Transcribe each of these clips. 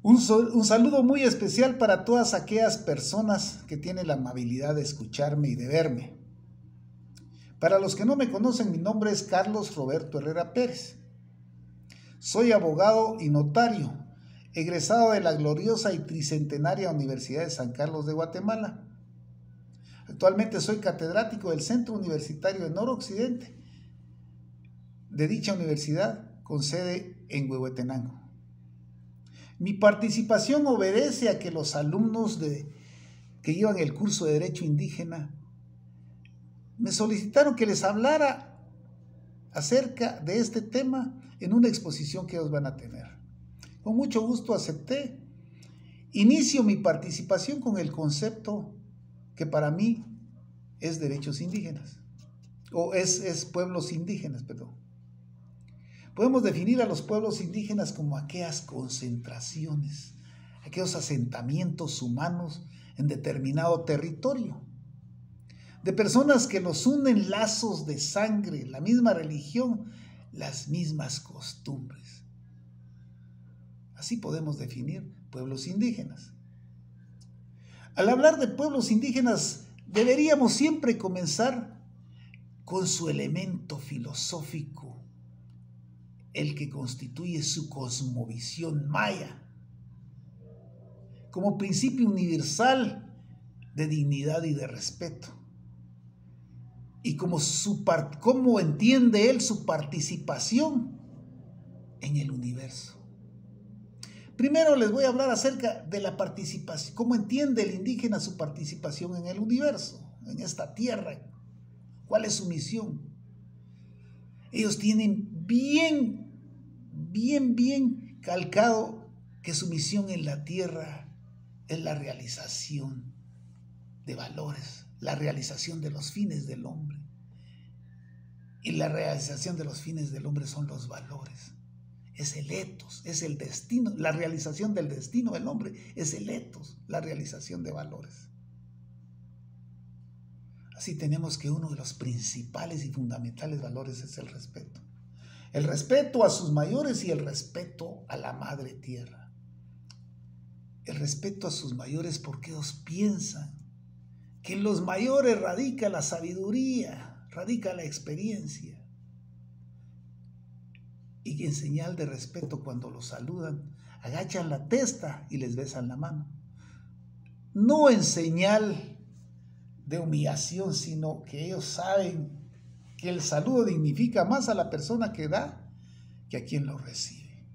Un saludo muy especial para todas aquellas personas que tienen la amabilidad de escucharme y de verme. Para los que no me conocen, mi nombre es Carlos Roberto Herrera Pérez. Soy abogado y notario, egresado de la gloriosa y tricentenaria Universidad de San Carlos de Guatemala. Actualmente soy catedrático del Centro Universitario de Noroccidente de dicha universidad con sede en Huehuetenango. Mi participación obedece a que los alumnos que llevan el curso de Derecho Indígena me solicitaron que les hablara acerca de este tema en una exposición que ellos van a tener. Con mucho gusto acepté. Inicio mi participación con el concepto que para mí es derechos indígenas, o es pueblos indígenas, perdón. Podemos definir a los pueblos indígenas como aquellas concentraciones, aquellos asentamientos humanos en determinado territorio, de personas que los unen lazos de sangre, la misma religión, las mismas costumbres. Así podemos definir pueblos indígenas. Al hablar de pueblos indígenas, deberíamos siempre comenzar con su elemento filosófico, el que constituye su cosmovisión maya, como principio universal de dignidad y de respeto, y cómo entiende él su participación en el universo. Primero les voy a hablar acerca de la participación, cómo entiende el indígena su participación en el universo, en esta tierra, cuál es su misión. Ellos tienen bien calcado que su misión en la tierra es la realización de valores, la realización de los fines del hombre. Y la realización de los fines del hombre son los valores. Es el ethos, es el destino, la realización del destino del hombre es el ethos, la realización de valores. Así tenemos que uno de los principales y fundamentales valores es el respeto. El respeto a sus mayores y el respeto a la madre tierra. El respeto a sus mayores porque ellos piensan que en los mayores radica la sabiduría, radica la experiencia. Y que en señal de respeto cuando los saludan, agachan la testa y les besan la mano. No en señal de humillación, sino que ellos saben que el saludo dignifica más a la persona que da que a quien lo recibe.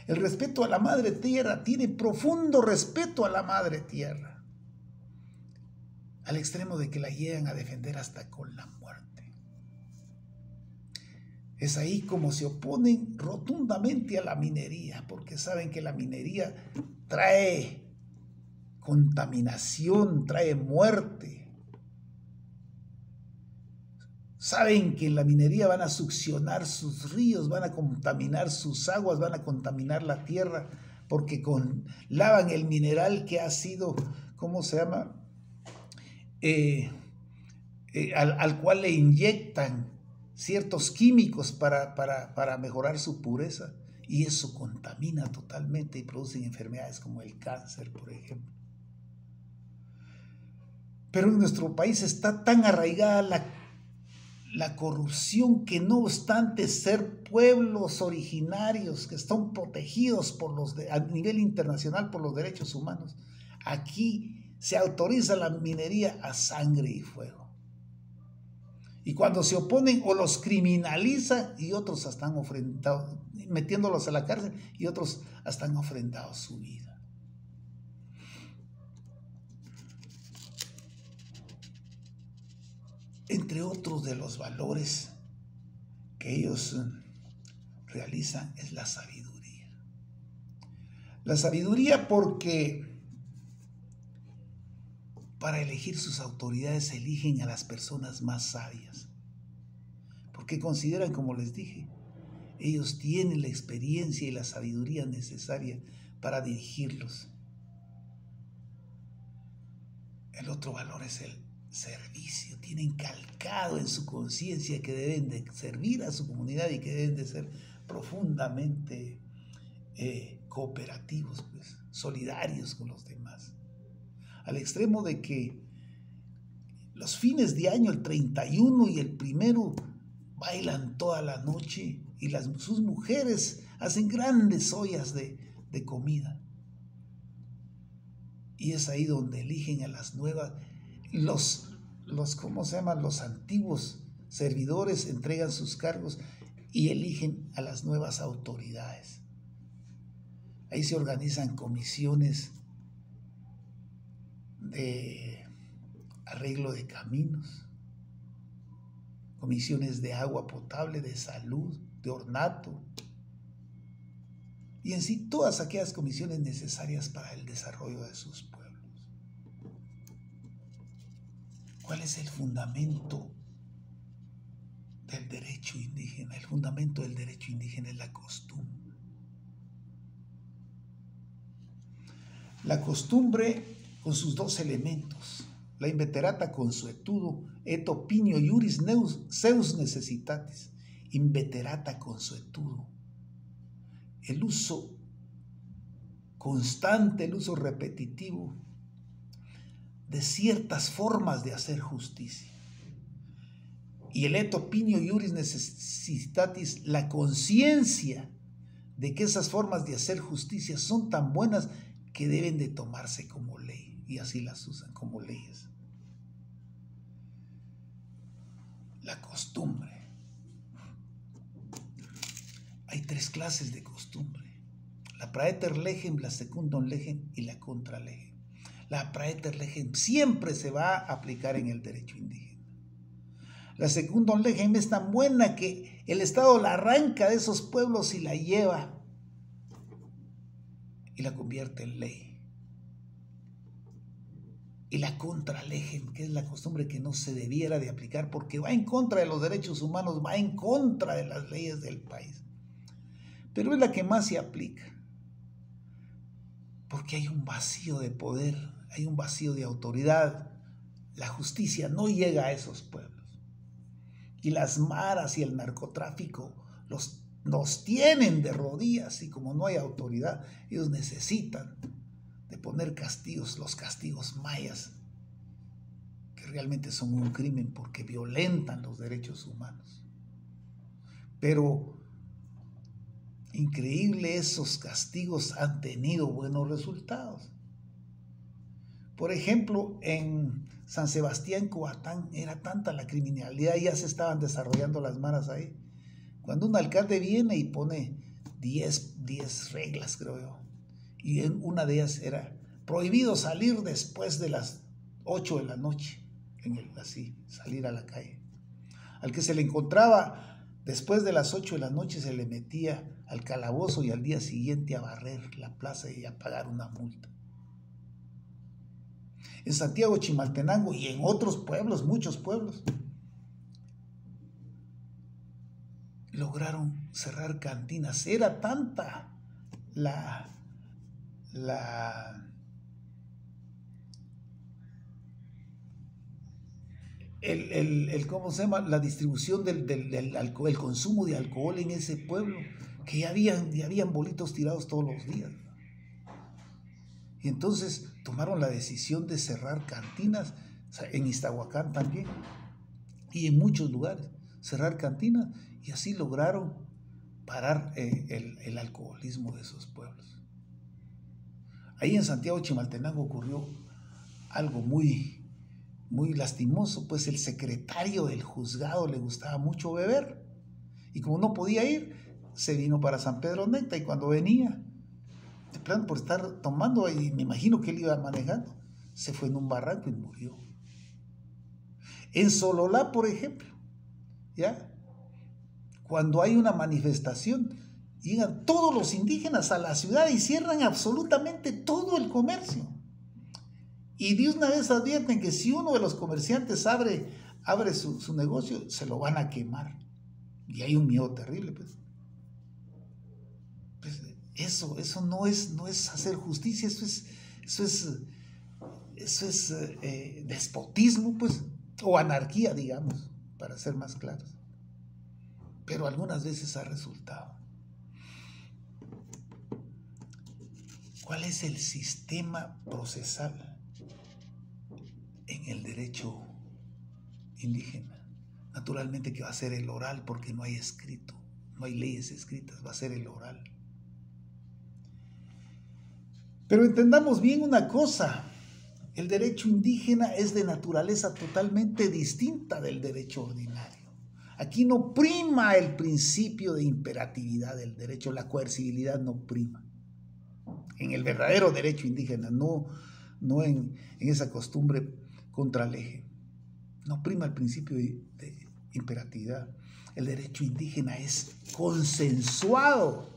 El respeto a la madre tierra, tiene profundo respeto a la madre tierra, al extremo de que la llegan a defender hasta con la muerte. Es ahí como se oponen rotundamente a la minería, porque saben que la minería trae contaminación, trae muerte. Saben que en la minería van a succionar sus ríos, van a contaminar sus aguas, van a contaminar la tierra, porque lavan el mineral que ha sido, ¿cómo se llama? Al cual le inyectan ciertos químicos para mejorar su pureza, y eso contamina totalmente y produce enfermedades como el cáncer, por ejemplo. Pero en nuestro país está tan arraigada la corrupción que, no obstante ser pueblos originarios que están protegidos a nivel internacional por los derechos humanos, aquí se autoriza la minería a sangre y fuego. Y cuando se oponen o los criminaliza, y otros están ofrendados, metiéndolos a la cárcel, y otros están ofrendados su vida. Entre otros de los valores que ellos realizan es la sabiduría. La sabiduría porque para elegir sus autoridades eligen a las personas más sabias, porque consideran, como les dije, ellos tienen la experiencia y la sabiduría necesaria para dirigirlos. El otro valor es el servicio. Tienen calcado en su conciencia que deben de servir a su comunidad y que deben de ser profundamente cooperativos, pues, solidarios con los demás, al extremo de que los fines de año, el 31 y el 1, bailan toda la noche y sus mujeres hacen grandes ollas de comida. Y es ahí donde eligen a las nuevas, ¿cómo se llaman? Los antiguos servidores entregan sus cargos y eligen a las nuevas autoridades. Ahí se organizan comisiones de arreglo de caminos, comisiones de agua potable, de salud, de ornato, y en sí todas aquellas comisiones necesarias para el desarrollo de sus pueblos. ¿Cuál es el fundamento del derecho indígena? El fundamento del derecho indígena es la costumbre. La costumbre con sus dos elementos, la inveterata consuetudo, et opinio iuris seus necessitatis, inveterata consuetudo. El uso constante, el uso repetitivo de ciertas formas de hacer justicia. Y el et opinio iuris necessitatis, la conciencia de que esas formas de hacer justicia son tan buenas que deben de tomarse como ley, y así las usan como leyes. La costumbre. Hay 3 clases de costumbre: la praeter legem, la secundum legem y la contra legem. La praeter legem siempre se va a aplicar en el derecho indígena. La secundum legem es tan buena que el Estado la arranca de esos pueblos y la lleva y la convierte en ley. Y la contra legem, que es la costumbre que no se debiera de aplicar porque va en contra de los derechos humanos, va en contra de las leyes del país. Pero es la que más se aplica, porque hay un vacío de poder, hay un vacío de autoridad. La justicia no llega a esos pueblos. Y las maras y el narcotráfico nos tienen de rodillas, y como no hay autoridad, ellos necesitan de poner castigos, los castigos mayas, que realmente son un crimen porque violentan los derechos humanos. Pero increíble, esos castigos han tenido buenos resultados. Por ejemplo, en San Sebastián, Coatán, era tanta la criminalidad, ya se estaban desarrollando las maras ahí. Cuando un alcalde viene y pone 10 reglas, creo yo, y una de ellas era prohibido salir después de las 8 de la noche, así, salir a la calle. Al que se le encontraba después de las 8 de la noche se le metía al calabozo y al día siguiente a barrer la plaza y a pagar una multa. En Santiago Chimaltenango y en otros pueblos, muchos pueblos, lograron cerrar cantinas. Era tanta ¿cómo se llama? La distribución del alcohol, el consumo de alcohol en ese pueblo, que ya habían bolitos tirados todos los días. Y entonces tomaron la decisión de cerrar cantinas, en Iztahuacán también, y en muchos lugares, cerrar cantinas, y así lograron parar el alcoholismo de esos pueblos. Ahí en Santiago Chimaltenango ocurrió algo muy lastimoso, pues el secretario del juzgado le gustaba mucho beber, y como no podía ir, se vino para San Pedro Necta, y cuando venía, de plano por estar tomando, y me imagino que él iba manejando, se fue en un barranco y murió. En Sololá, por ejemplo, ¿ya? Cuando hay una manifestación, llegan todos los indígenas a la ciudad y cierran absolutamente todo el comercio. Y de una vez advierten que si uno de los comerciantes abre su negocio, se lo van a quemar. Y hay un miedo terrible, pues. Eso no es hacer justicia, eso es despotismo, pues, o anarquía, digamos, para ser más claros. Pero algunas veces ha resultado. ¿Cuál es el sistema procesal en el derecho indígena? Naturalmente que va a ser el oral, porque no hay escrito, no hay leyes escritas, va a ser el oral. Pero entendamos bien una cosa, el derecho indígena es de naturaleza totalmente distinta del derecho ordinario. Aquí no prima el principio de imperatividad del derecho, la coercibilidad no prima. En el verdadero derecho indígena, no en esa costumbre contra el eje. No prima el principio de imperatividad. El derecho indígena es consensuado.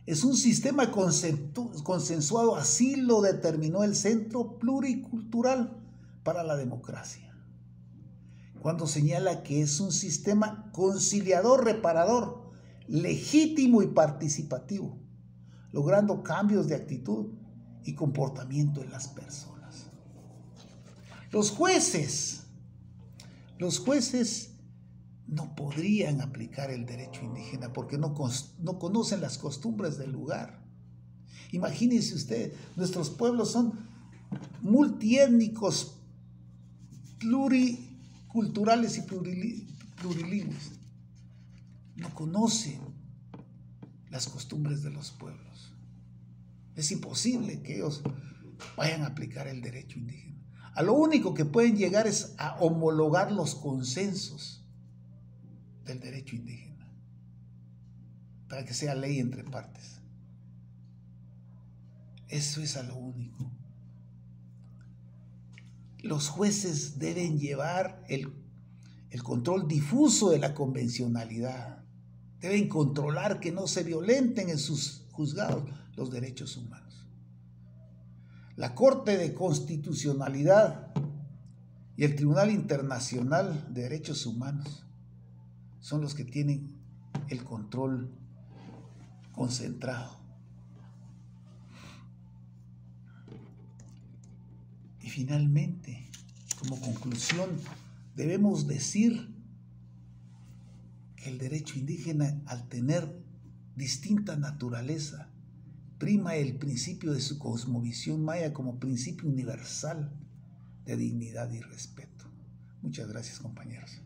Es un sistema consensuado, así lo determinó el Centro Pluricultural para la Democracia, cuando señala que es un sistema conciliador, reparador, legítimo y participativo, logrando cambios de actitud y comportamiento en las personas. Los jueces no podrían aplicar el derecho indígena porque no conocen las costumbres del lugar. Imagínense usted, nuestros pueblos son multiétnicos, pluriculturales y plurilingües. No conocen las costumbres de los pueblos. Es imposible que ellos vayan a aplicar el derecho indígena. A lo único que pueden llegar es a homologar los consensos del derecho indígena para que sea ley entre partes. Eso es a lo único. Los jueces deben llevar el control difuso de la convencionalidad. Deben controlar que no se violenten en sus juzgados los derechos humanos. La Corte de Constitucionalidad y el Tribunal Internacional de Derechos Humanos son los que tienen el control concentrado. Y finalmente, como conclusión, debemos decir que el derecho indígena, al tener distinta naturaleza, prima el principio de su cosmovisión maya como principio universal de dignidad y respeto. Muchas gracias, compañeros.